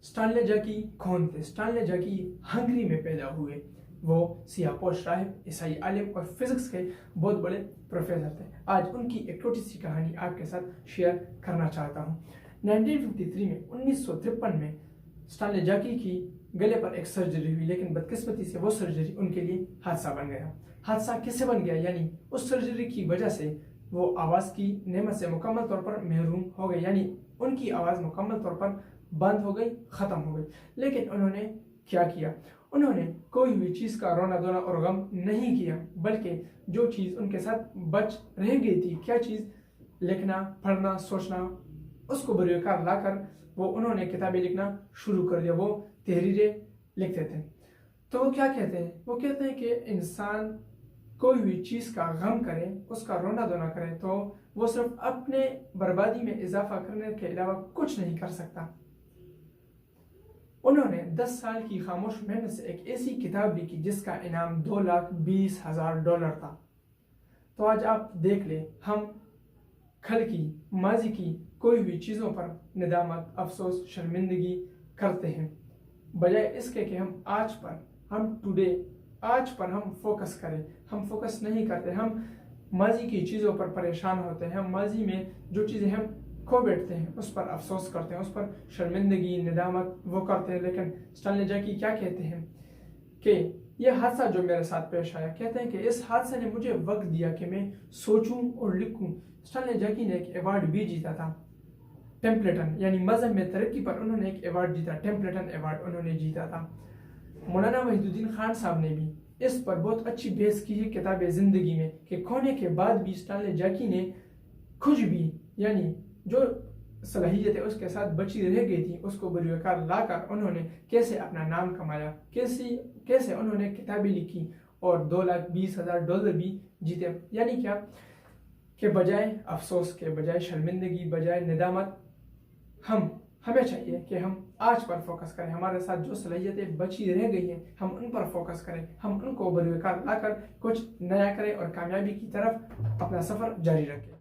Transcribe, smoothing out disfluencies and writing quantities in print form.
स्टानले जैकी कौन थे? स्टानले जैकी हंगरी में पैदा हुए। वो सियापोश राहिब, ईसाई आलिम और फिजिक्स के बहुत बड़े प्रोफेसर थे। आज उनकी एक छोटी सी कहानी आपके साथ शेयर करना चाहता हूँ। 1953 में 1953 में स्टानले जैकी की गले पर एक सर्जरी हुई, लेकिन बदकिस्मती से वो सर्जरी उनके लिए हादसा बन गया। हादसा कैसे बन गया? यानी उस सर्जरी की वजह से वो आवाज़ की नेमत से मुकम्मल तौर पर महरूम हो गए, यानी उनकी आवाज़ मुकम्मल तौर पर बंद हो गई, ख़त्म हो गई। लेकिन उन्होंने क्या किया? उन्होंने कोई भी चीज़ का रोना धोना और गम नहीं किया, बल्कि जो चीज़ उनके साथ बच रह गई थी, क्या चीज़? लिखना, पढ़ना, सोचना, उसको बरूकार लाकर वो उन्होंने किताबें लिखना शुरू कर दिया। वो तहरीरें लिखते थे। तो वो क्या कहते हैं? वो कहते हैं कि इंसान कोई भी चीज़ का गम करे, उसका रोना धोना करे, तो वो सिर्फ अपने बर्बादी में इजाफा करने के अलावा कुछ नहीं कर सकता। उन्होंने 10 साल की खामोश मेहनत से एक ऐसी किताब लिखी जिसका इनाम $2,20,000 था। तो आज आप देख ले, हम कल की, माजी की कोई भी चीज़ों पर निदामत, अफसोस, शर्मिंदगी करते हैं, बजाय इसके कि हम आज पर, हम टुडे, आज पर हम फोकस करें। हम फोकस नहीं करते, हम माजी की चीज़ों पर परेशान होते हैं, हम माजी में जो चीज़ें हम खो बैठते हैं उस पर अफसोस करते हैं, उस पर शर्मिंदगी, निदामत वो करते हैं। लेकिन स्टानले जैकी क्या कहते हैं कि यह हादसा जो मेरे साथ पेश आया, कहते हैं कि इस हादसे ने मुझे वक्त दिया कि मैं सोचूं और लिखूं। स्टानले जैकी ने एक अवार्ड भी जीता था, टेम्पलेटन, यानी मजहब में तरक्की पर उन्होंने एक अवार्ड जीता, टेम्पलेटन अवार्ड उन्होंने जीता था। मौलाना वहीदुद्दीन खान साहब ने भी इस पर बहुत अच्छी बहस की है किताब ज़िंदगी में, कि खोने के बाद भी स्टानले जैकी ने कुछ भी, यानी जो सलाहियतें उसके साथ बची रह गई थी, उसको बरूकार लाकर उन्होंने कैसे अपना नाम कमाया, कैसे उन्होंने किताबें लिखी और $2,20,000 भी जीते। यानी क्या कि बजाय अफसोस के, बजाय शर्मिंदगी, बजाय निदामत, हमें चाहिए कि हम आज पर फोकस करें। हमारे साथ जो सलाहियतें बची रह गई हैं, हम उन पर फोकस करें, हम उनको बरूकार लाकर कुछ नया करें और कामयाबी की तरफ अपना सफ़र जारी रखें।